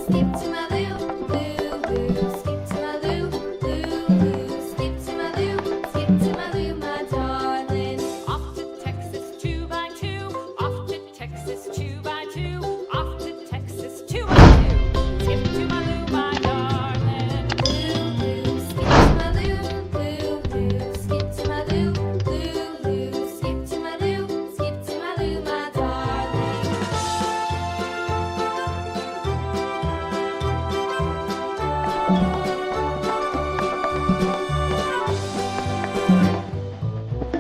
skip to my loo, loo, loo. Skip to my loo, loo, loo. Skip to my loo, skip to my loo, my darling. Off to Texas 2x2, off to Texas 2x2, off to Texas 2x2. Skip to my loo, my darling. Loo, loo. Skip to my loo, loo, loo. Skip to my loo, loo, loo. Skip to my loo, skip to my loo, my darling.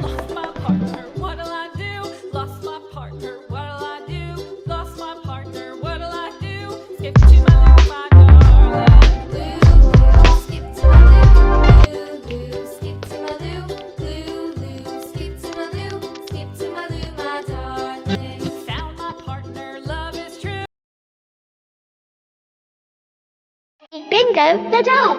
Lost my partner, what'll I do? Lost my partner, what'll I do? Lost my partner, what'll I do? Skip to my loo, my darling. Loo, loo. Skip to my loo, loo, loo. Skip to my loo, loo, loo. Skip to my loo, skip to my loo, my darling. Found my partner, love is true. Bingo the dog.